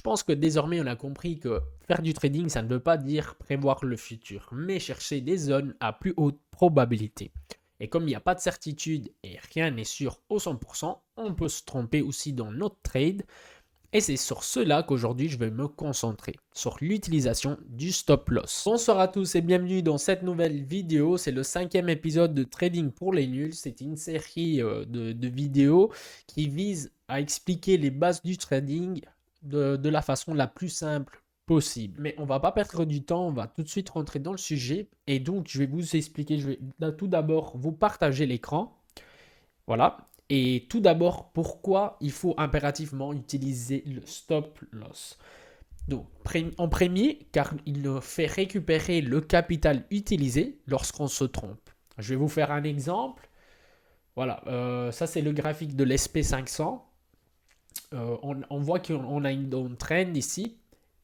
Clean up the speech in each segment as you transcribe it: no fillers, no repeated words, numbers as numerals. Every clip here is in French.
pense que désormais on a compris que faire du trading, ça ne veut pas dire prévoir le futur, mais chercher des zones à plus haute probabilité. Et comme il n'y a pas de certitude et rien n'est sûr au 100%, on peut se tromper aussi dans notre trade. Et c'est sur cela qu'aujourd'hui je vais me concentrer, sur l'utilisation du stop loss. Bonsoir à tous et bienvenue dans cette nouvelle vidéo. C'est le 5e épisode de Trading pour les nuls. C'est une série de vidéos qui vise à expliquer les bases du trading de la façon la plus simple possible. Mais on va pas perdre du temps, on va tout de suite rentrer dans le sujet. Et donc je vais vous expliquer, je vais tout d'abord vous partager l'écran. Voilà. Et tout d'abord, pourquoi il faut impérativement utiliser le stop loss. Donc, en premier, car il nous fait récupérer le capital utilisé lorsqu'on se trompe. Je vais vous faire un exemple. Voilà, ça c'est le graphique de l'SP500. On voit qu'on a une downtrend ici.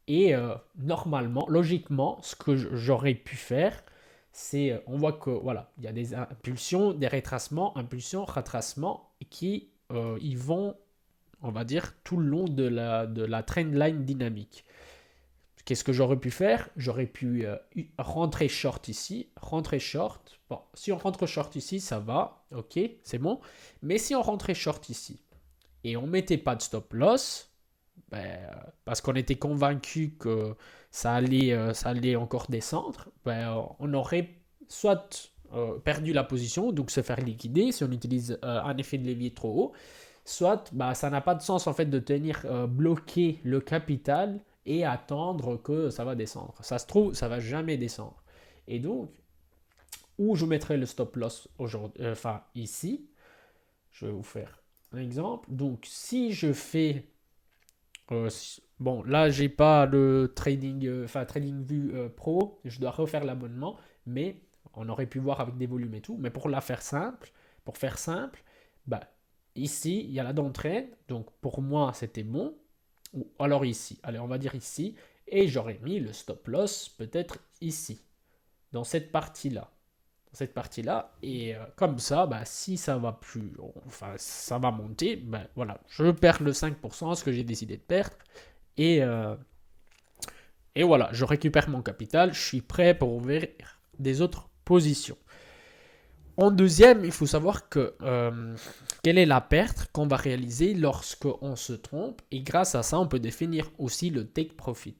Et normalement, logiquement, ce que j'aurais pu faire, c'est, on voit que voilà, il y a des impulsions, des retracements, impulsions, retracements qui ils vont, on va dire, tout le long de la trendline dynamique. Qu'est-ce que j'aurais pu faire? J'aurais pu rentrer short ici, rentrer short. Bon, si on rentre short ici, ça va, ok, c'est bon. Mais si on rentrait short ici et on mettait pas de stop loss, parce qu'on était convaincu que ça allait encore descendre, on aurait soit perdu la position, donc se faire liquider si on utilise un effet de levier trop haut, soit ça n'a pas de sens en fait de tenir bloqué le capital et attendre que ça va descendre. Ça se trouve, ça va jamais descendre. Et donc, où je mettrai le stop loss aujourd'hui, enfin ici, je vais vous faire un exemple. Donc, si je fais bon, là, j'ai pas le trading, TradingView Pro. Je dois refaire l'abonnement, mais on aurait pu voir avec des volumes et tout. Mais pour faire simple, bah, ici, il y a la downtrend. Donc, pour moi, c'était bon. Ou alors ici. Allez, on va dire ici. Et j'aurais mis le stop loss peut-être ici, dans cette partie-là. Cette partie-là. Et comme ça, si ça va plus, enfin, ça va monter, voilà, je perds le 5%, ce que j'ai décidé de perdre. Et, euh, et voilà, je récupère mon capital, je suis prêt pour ouvrir des autres positions. En deuxième, il faut savoir que quelle est la perte qu'on va réaliser lorsqu'on se trompe. Et grâce à ça, on peut définir aussi le take profit.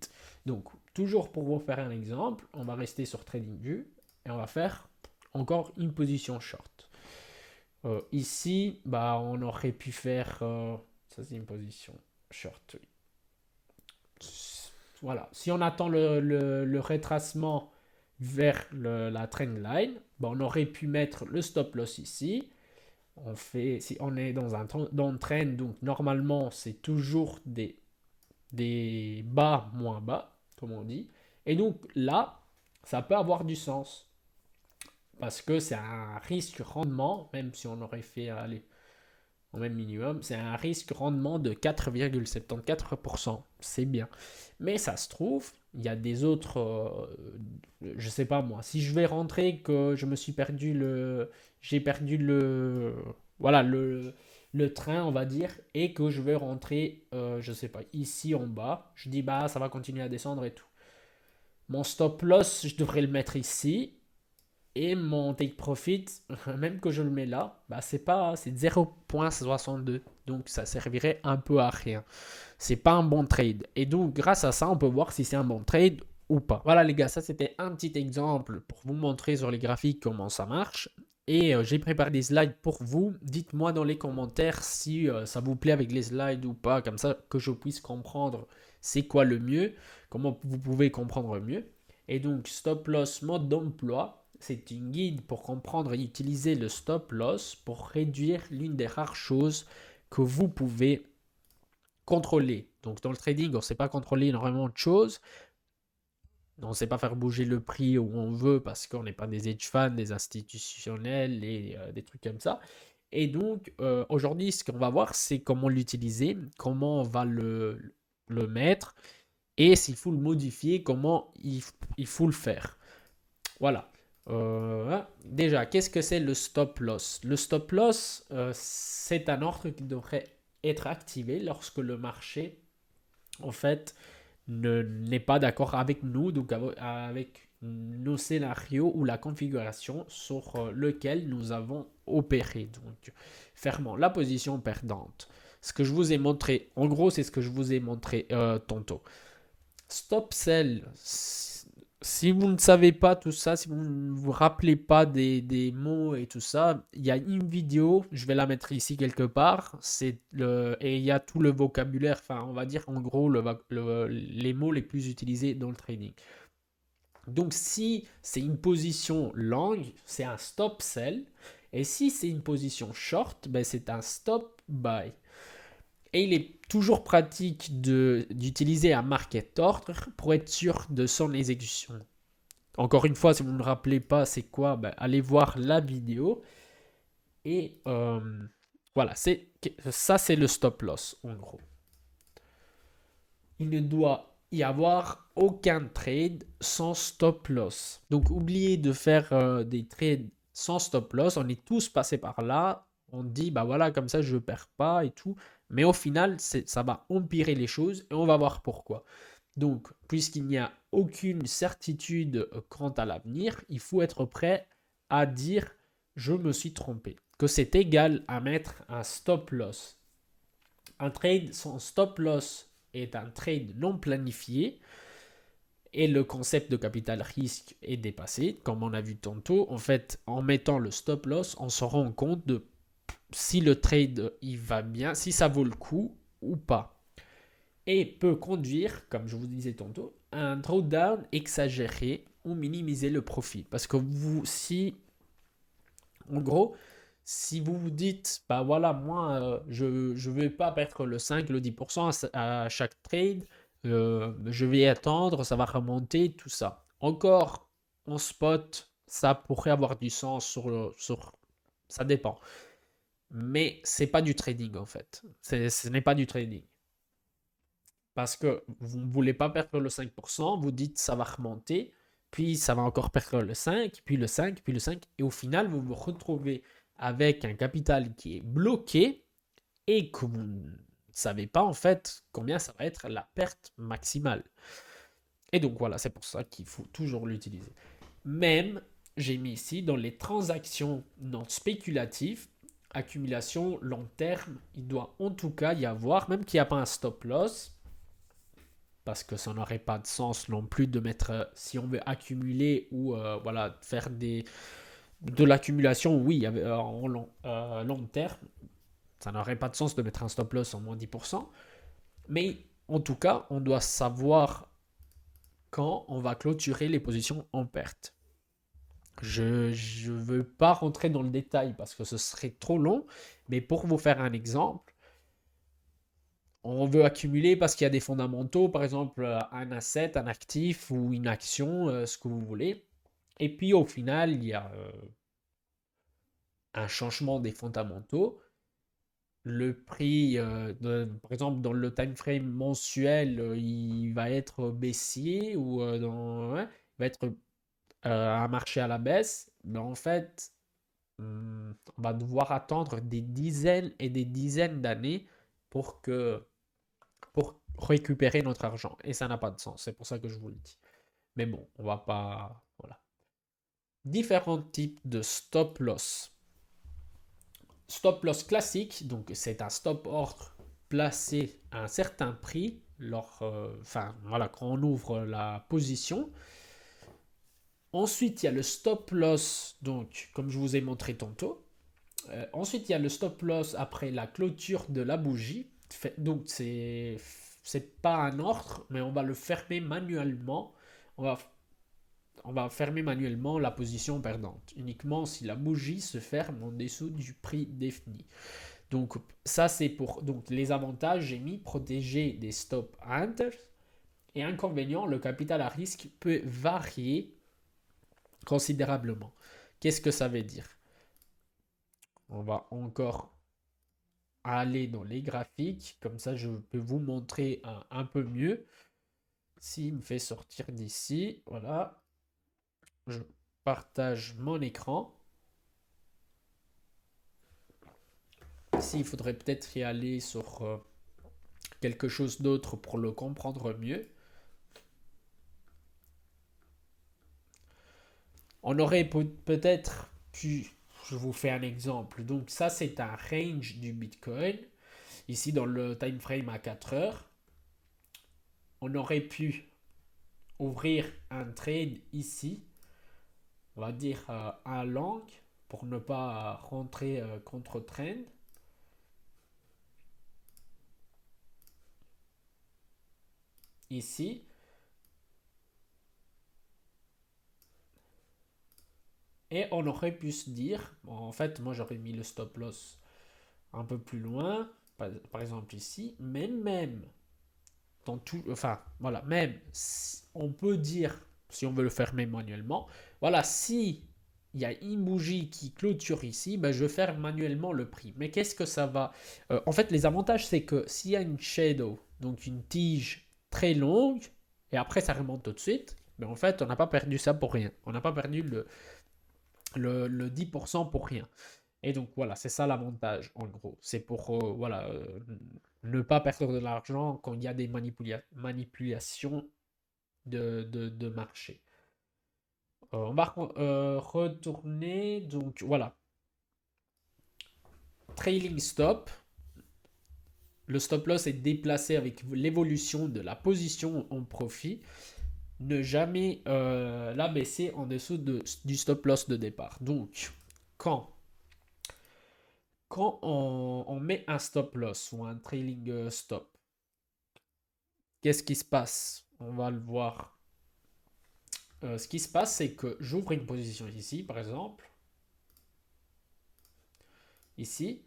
Donc, toujours pour vous faire un exemple, on va rester sur TradingView et on va faire encore une position short. Ici, on aurait pu faire... ça, c'est une position short. Voilà. Si on attend le retracement vers la trendline, on aurait pu mettre le stop loss ici. Si on est dans un trend, donc normalement, c'est toujours des bas moins bas, comme on dit. Et donc là, ça peut avoir du sens. Parce que c'est un risque rendement, même si on aurait fait, allez, au même minimum, c'est un risque rendement de 4,74%. C'est bien. Mais ça se trouve, il y a des autres, je sais pas moi, si je vais rentrer que je me suis perdu j'ai perdu voilà, le train, on va dire, et que je vais rentrer, je sais pas, ici en bas, je dis ça va continuer à descendre et tout. Mon stop loss, je devrais le mettre ici. Et mon take profit, même que je le mets là, c'est 0,62. Donc ça servirait un peu à rien. C'est pas un bon trade. Et donc grâce à ça, on peut voir si c'est un bon trade ou pas. Voilà les gars, ça c'était un petit exemple pour vous montrer sur les graphiques comment ça marche. Et j'ai préparé des slides pour vous. Dites-moi dans les commentaires si ça vous plaît avec les slides ou pas, comme ça que je puisse comprendre c'est quoi le mieux, comment vous pouvez comprendre mieux. Et donc stop loss mode d'emploi. C'est une guide pour comprendre et utiliser le stop loss pour réduire l'une des rares choses que vous pouvez contrôler. Donc dans le trading, on ne sait pas contrôler énormément de choses. On ne sait pas faire bouger le prix où on veut parce qu'on n'est pas des hedge funds, des institutionnels et des trucs comme ça. Et donc aujourd'hui, ce qu'on va voir, c'est comment l'utiliser, comment on va le mettre et s'il faut le modifier, comment il faut le faire. Voilà. Déjà, qu'est-ce que c'est le stop loss? Le stop loss, c'est un ordre qui devrait être activé lorsque le marché en fait, n'est pas d'accord avec nous, donc avec nos scénarios ou la configuration sur lequel nous avons opéré. Donc, fermons la position perdante. Ce que je vous ai montré, en gros, c'est ce que je vous ai montré tantôt. Stop sell. Si vous ne savez pas tout ça, si vous ne vous rappelez pas des mots et tout ça, il y a une vidéo, je vais la mettre ici quelque part, et il y a tout le vocabulaire, enfin on va dire en gros les mots les plus utilisés dans le trading. Donc si c'est une position longue, c'est un stop sell, et si c'est une position short, ben c'est un stop buy. Et il est toujours pratique d'utiliser un market order pour être sûr de son exécution. Encore une fois, si vous ne me rappelez pas c'est quoi, ben, allez voir la vidéo. Et voilà, ça c'est le stop loss en gros. Il ne doit y avoir aucun trade sans stop loss. Donc oubliez de faire des trades sans stop loss. On est tous passés par là. On dit, bah voilà, comme ça je ne perds pas et tout. Mais au final, ça va empirer les choses et on va voir pourquoi. Donc, puisqu'il n'y a aucune certitude quant à l'avenir, il faut être prêt à dire je me suis trompé. Que c'est égal à mettre un stop loss. Un trade sans stop loss est un trade non planifié et le concept de capital risque est dépassé. Comme on a vu tantôt, en fait, en mettant le stop loss, on se rend compte de si le trade il va bien, si ça vaut le coup ou pas. Et peut conduire, comme je vous disais tantôt, à un drawdown exagéré ou minimiser le profit. Parce que en gros, si vous vous dites, bah voilà, moi, je ne vais pas perdre le 5, le 10% à chaque trade, je vais attendre, ça va remonter, tout ça. Encore en spot, ça pourrait avoir du sens ça dépend. Mais c'est pas du trading en fait. Ce n'est pas du trading. Parce que vous ne voulez pas perdre le 5%, vous dites ça va remonter, puis ça va encore perdre le 5, puis le 5, puis le 5, et au final, vous vous retrouvez avec un capital qui est bloqué et que vous ne savez pas en fait combien ça va être la perte maximale. Et donc voilà, c'est pour ça qu'il faut toujours l'utiliser. Même, j'ai mis ici dans les transactions non spéculatives, accumulation long terme, il doit en tout cas y avoir, même qu'il n'y a pas un stop loss, parce que ça n'aurait pas de sens non plus de mettre, si on veut accumuler ou voilà, faire de l'accumulation, oui, en long terme, ça n'aurait pas de sens de mettre un stop loss en moins 10%, mais en tout cas, on doit savoir quand on va clôturer les positions en perte. Je ne veux pas rentrer dans le détail parce que ce serait trop long, mais pour vous faire un exemple, on veut accumuler parce qu'il y a des fondamentaux, par exemple un asset, un actif ou une action, ce que vous voulez. Et puis au final, il y a un changement des fondamentaux. Le prix, par exemple, dans le time frame mensuel, il va être baissier ou ouais, il va être un marché à la baisse. Mais en fait, on va devoir attendre des dizaines et des dizaines d'années pour pour récupérer notre argent. Et ça n'a pas de sens. C'est pour ça que je vous le dis. Mais bon, on va pas. Voilà. Différents types de stop loss. Stop loss classique, donc c'est un stop ordre placé à un certain prix enfin, voilà, quand on ouvre la position. Ensuite, il y a le stop loss, donc comme je vous ai montré tantôt. Ensuite, il y a le stop loss après la clôture de la bougie. Donc, c'est pas un ordre, mais on va le fermer manuellement. On va, on va fermer manuellement la position perdante, uniquement si la bougie se ferme en dessous du prix défini. Donc, ça, c'est pour donc, les avantages. J'ai mis protéger des stop hunters. Et inconvénient, le capital à risque peut varier considérablement. Qu'est-ce que ça veut dire? On va encore aller dans les graphiques, comme ça je peux vous montrer un peu mieux. S'il me fait sortir d'ici, voilà, je partage mon écran. Ici, il faudrait peut-être y aller sur quelque chose d'autre pour le comprendre mieux. On aurait peut-être pu, je vous fais un exemple. Donc ça, c'est un range du Bitcoin. Ici, dans le time frame à 4 heures, on aurait pu ouvrir un trade ici, on va dire un long, pour ne pas rentrer contre trend. Ici. Et on aurait pu se dire, bon, en fait, moi j'aurais mis le stop loss un peu plus loin, par exemple ici, mais même dans tout, enfin voilà, même on peut dire, si on veut le fermer manuellement, voilà, si il y a une bougie qui clôture ici, ben je vais faire manuellement le prix. Mais qu'est-ce que ça va en fait, les avantages, c'est que s'il y a une shadow, donc une tige très longue, et après ça remonte tout de suite, mais en fait, on n'a pas perdu ça pour rien. On n'a pas perdu le 10% pour rien. Et donc voilà, c'est ça l'avantage en gros. C'est pour voilà, ne pas perdre de l'argent quand il y a des manipulations de marché. On va retourner, donc voilà. Trailing stop. Le stop loss est déplacé avec l'évolution de la position en profit. Ne jamais la baisser en dessous du stop loss de départ. Donc, quand on met un stop loss ou un trailing stop, qu'est-ce qui se passe? On va le voir. Ce qui se passe, c'est que j'ouvre une position ici, par exemple, ici,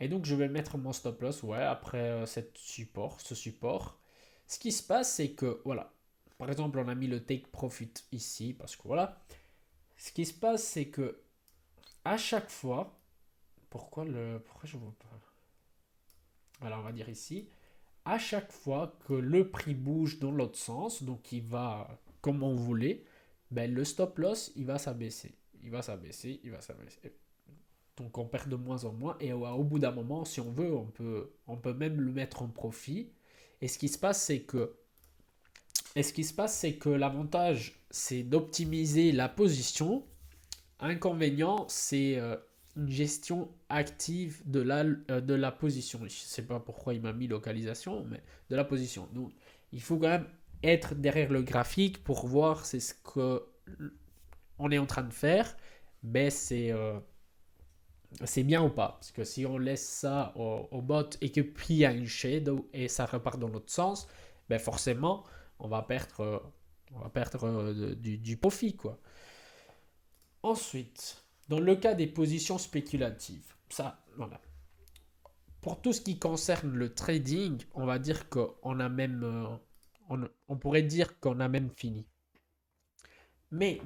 et donc je vais mettre mon stop loss, ouais, après ce support. Ce qui se passe, c'est que, voilà, par exemple, on a mis le take profit ici, parce que voilà. Ce qui se passe, c'est que à chaque fois, pourquoi je vois pas? Voilà, on va dire ici. À chaque fois que le prix bouge dans l'autre sens, donc il va comme on voulait, ben le stop loss, il va s'abaisser. Il va s'abaisser, il va s'abaisser. Donc on perd de moins en moins et au bout d'un moment, si on veut, on peut même le mettre en profit. Et ce qui se passe, c'est que, l'avantage, c'est d'optimiser la position. Inconvénient, c'est une gestion active de la position. Je ne sais pas pourquoi il m'a mis localisation, mais de la position. Donc, il faut quand même être derrière le graphique pour voir c'est ce que on est en train de faire. Mais c'est bien ou pas. Parce que si on laisse ça au bot et que puis il y a une shadow et ça repart dans l'autre sens, ben forcément, on va perdre du profit, quoi. Ensuite, dans le cas des positions spéculatives, ça, voilà. Pour tout ce qui concerne le trading, on va dire qu'on a même, on pourrait dire qu'on a même fini. Mais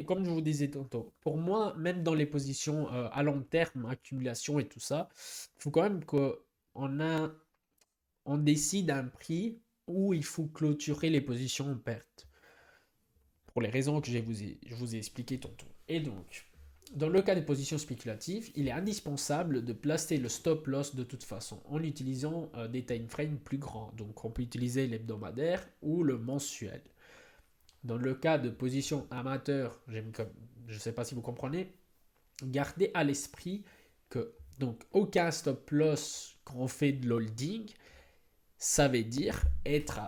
comme je vous disais tantôt, pour moi, même dans les positions à long terme, accumulation et tout ça, il faut quand même on décide un prix où il faut clôturer les positions en perte. Pour les raisons que je vous ai expliquées tantôt. Et donc, dans le cas des positions spéculatives, il est indispensable de placer le stop loss de toute façon en utilisant des time frames plus grands. Donc on peut utiliser l'hebdomadaire ou le mensuel. Dans le cas de position amateur, je ne sais pas si vous comprenez, gardez à l'esprit que donc aucun stop loss quand on fait de l'holding, ça veut dire être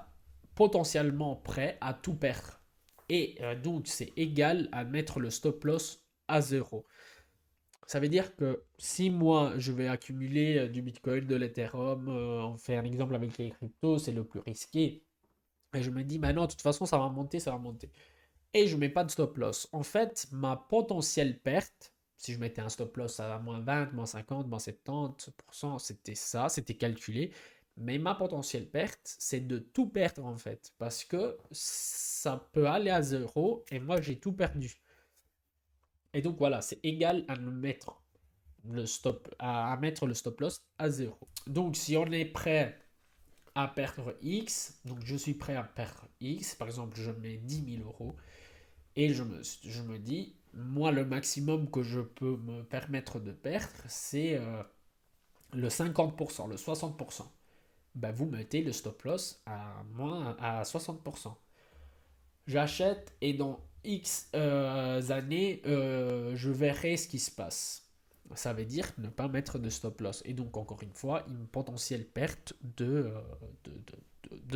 potentiellement prêt à tout perdre. Et donc c'est égal à mettre le stop loss à zéro. Ça veut dire que si moi je vais accumuler du Bitcoin, de l'Ethereum, on fait un exemple avec les cryptos, c'est le plus risqué. Et je me dis, bah non, de toute façon, ça va monter, ça va monter. Et je mets pas de stop loss. En fait, ma potentielle perte, si je mettais un stop loss à moins 20, moins 50, moins 70%, c'était ça, c'était calculé. Mais ma potentielle perte, c'est de tout perdre en fait. Parce que ça peut aller à zéro et moi j'ai tout perdu. Et donc voilà, c'est égal à mettre le stop loss à zéro. Donc si on est prêt à perdre X, donc je suis prêt à perdre X, par exemple je mets 10 000 € et je me dis, moi le maximum que je peux me permettre de perdre, c'est le 50%, le 60%. ben, vous mettez le stop loss à moins à 60%. J'achète et dans X années, je verrai ce qui se passe. Ça veut dire ne pas mettre de stop loss. Et donc, encore une fois, une potentielle perte de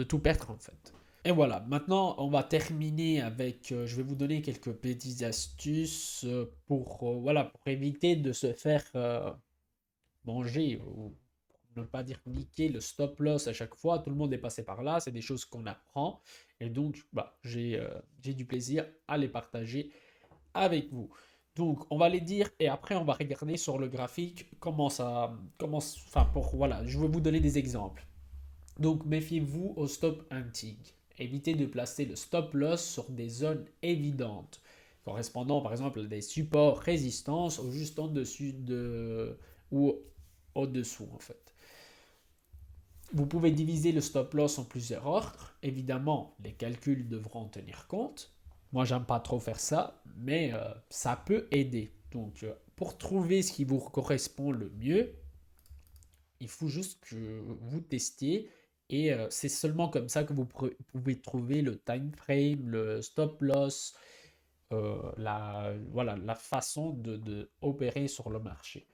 tout perdre en fait. Et voilà, maintenant on va terminer avec, je vais vous donner quelques petites astuces voilà, pour éviter de se faire manger ou pour ne pas dire niquer le stop loss à chaque fois. Tout le monde est passé par là, c'est des choses qu'on apprend. Et donc, bah, j'ai du plaisir à les partager avec vous. Donc, on va les dire et après, on va regarder sur le graphique enfin, voilà, je vais vous donner des exemples. Donc, méfiez-vous au stop hunting. Évitez de placer le stop loss sur des zones évidentes, correspondant par exemple à des supports résistance ou juste en dessus ou au-dessous en fait. Vous pouvez diviser le stop loss en plusieurs ordres. Évidemment, les calculs devront en tenir compte. Moi, j'aime pas trop faire ça, mais ça peut aider. Donc, pour trouver ce qui vous correspond le mieux, il faut juste que vous testiez et c'est seulement comme ça que vous pouvez trouver le time frame, le stop loss, voilà, la façon de opérer sur le marché.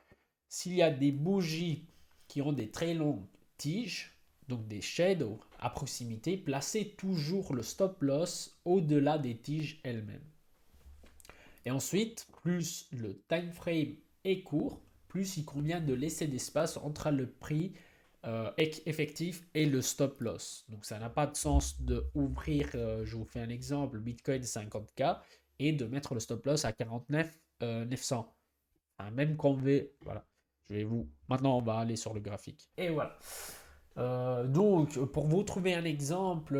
S'il y a des bougies qui ont des très longues tiges, donc des shadows à proximité, placez toujours le stop loss au-delà des tiges elles-mêmes. Et ensuite, plus le time frame est court, plus il convient de laisser d'espace entre le prix effectif et le stop loss. Donc ça n'a pas de sens de ouvrir, je vous fais un exemple, Bitcoin 50K et de mettre le stop loss à 49 900. Enfin, même qu'on veut, voilà. Maintenant, on va aller sur le graphique. Et voilà. Donc, pour vous trouver un exemple,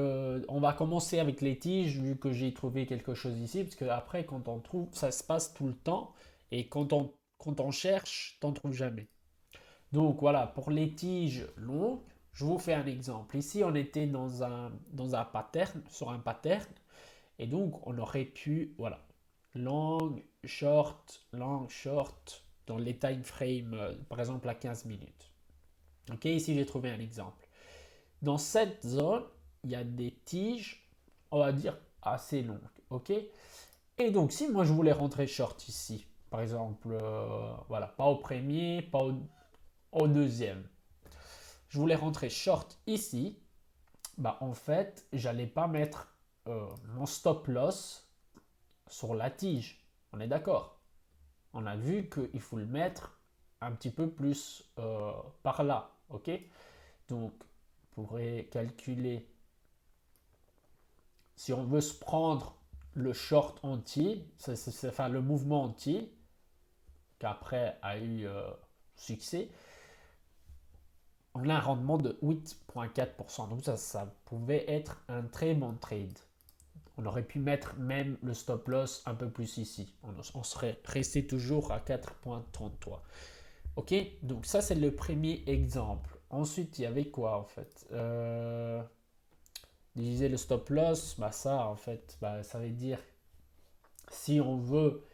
on va commencer avec les tiges, vu que j'ai trouvé quelque chose ici, parce que après, quand on trouve, ça se passe tout le temps, et quand on cherche, t'en trouves jamais. Donc voilà, pour les tiges longues, je vous fais un exemple. Ici, on était dans un pattern, sur un pattern, et donc on aurait pu, voilà, long, short, dans les time frames, par exemple à 15 minutes. Ok, ici j'ai trouvé un exemple. Dans cette zone, il y a des tiges, on va dire, assez longues. Ok. Et donc, si moi je voulais rentrer short ici, par exemple, voilà, pas au premier, pas au deuxième, je voulais rentrer short ici, bah en fait, j'allais pas mettre mon stop loss sur la tige. On est d'accord? On a vu qu'il faut le mettre un petit peu plus par là. Ok. Donc, on pourrait calculer si on veut se prendre le short entier, enfin le mouvement entier, qu'après a eu succès, on a un rendement de 8,4%. Donc ça pouvait être un très bon trade. On aurait pu mettre même le stop loss un peu plus ici. On serait resté toujours à 4,33. Ok, donc ça c'est le premier exemple. Ensuite, il y avait quoi en fait diviser le stop loss, bah ça en fait, bah, ça veut dire si on veut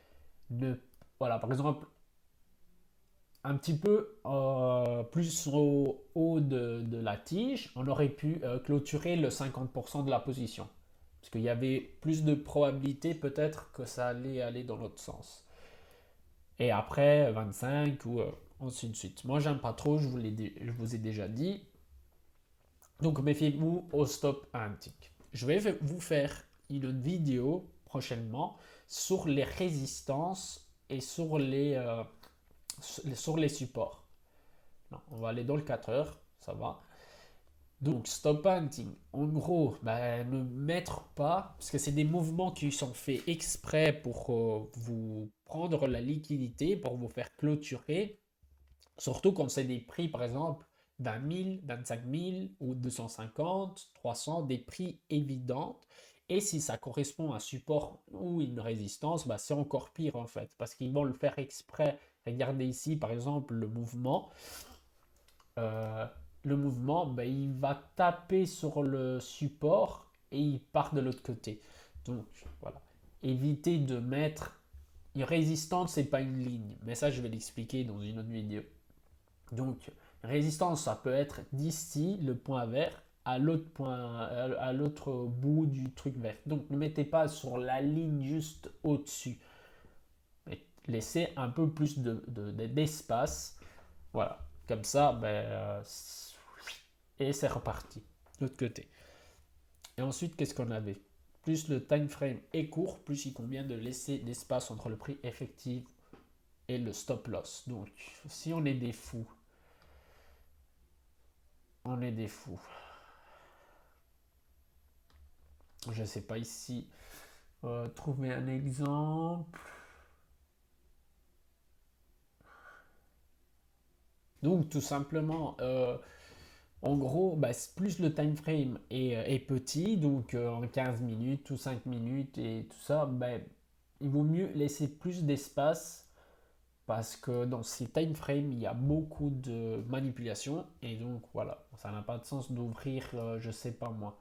ne, voilà, par exemple, un petit peu plus au haut de la tige, on aurait pu clôturer le 50% de la position. Parce qu'il y avait plus de probabilité peut-être que ça allait aller dans l'autre sens. Et après, 25 ou ainsi de suite. Moi, j'aime pas trop, je vous ai déjà dit. Donc, méfiez-vous au stop antique. Je vais vous faire une vidéo prochainement sur les résistances et sur les supports. Non, on va aller dans le 4 heures, ça va. Donc, stop hunting, en gros, ben, ne mettre pas, parce que c'est des mouvements qui sont faits exprès pour vous prendre la liquidité, pour vous faire clôturer, surtout quand c'est des prix, par exemple, 20 000, 25 000 ou 250, 300, des prix évidents. Et si ça correspond à un support ou une résistance, bah, c'est encore pire en fait, parce qu'ils vont le faire exprès. Regardez ici, par exemple, le mouvement. Euh, le mouvement, ben, il va taper sur le support et il part de l'autre côté. Donc voilà, évitez de mettre une résistance, c'est pas une ligne, mais ça je vais l'expliquer dans une autre vidéo. Donc Résistance, ça peut être d'ici, le point vert, à l'autre à l'autre bout du truc vert. Donc ne mettez pas sur la ligne juste au-dessus. Laissez un peu plus d'espace. Voilà. Comme ça, et c'est reparti. De l'autre côté. Et ensuite, qu'est-ce qu'on avait? Plus le time frame est court, plus il convient de laisser d'espace entre le prix effectif et le stop loss. Donc, si on est des fous, on est des fous. Je sais pas ici. Trouver un exemple. Donc, tout simplement, en gros, plus le time frame est petit, donc en 15 minutes ou 5 minutes et tout ça, il vaut mieux laisser plus d'espace parce que dans ces time frames, il y a beaucoup de manipulation et donc voilà, ça n'a pas de sens d'ouvrir, je sais pas moi,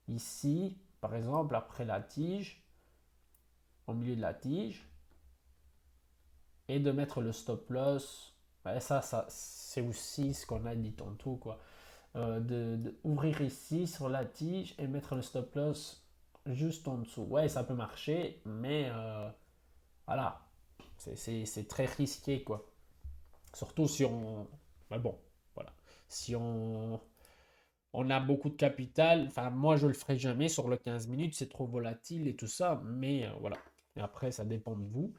ici, par exemple, après la tige, au milieu de la tige, et de mettre le stop loss. Ça c'est aussi ce qu'on a dit tantôt, quoi. Ouvrir ici sur la tige et mettre le stop loss juste en dessous. Ouais, ça peut marcher, mais voilà, c'est très risqué, quoi. Surtout si on... Mais bon, voilà. Si on a beaucoup de capital, enfin moi je le ferai jamais sur le 15 minutes, c'est trop volatile et tout ça, mais voilà. Et après, ça dépend de vous.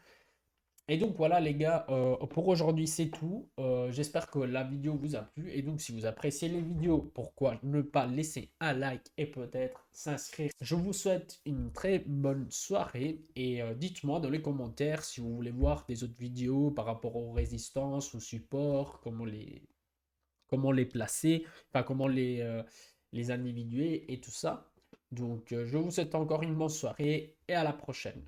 Et donc voilà les gars, pour aujourd'hui c'est tout. J'espère que la vidéo vous a plu. Et donc si vous appréciez les vidéos, pourquoi ne pas laisser un like et peut-être s'inscrire. Je vous souhaite une très bonne soirée et dites-moi dans les commentaires si vous voulez voir des autres vidéos par rapport aux résistances, aux supports, comment les placer, enfin comment les individuer et tout ça. Donc je vous souhaite encore une bonne soirée et à la prochaine.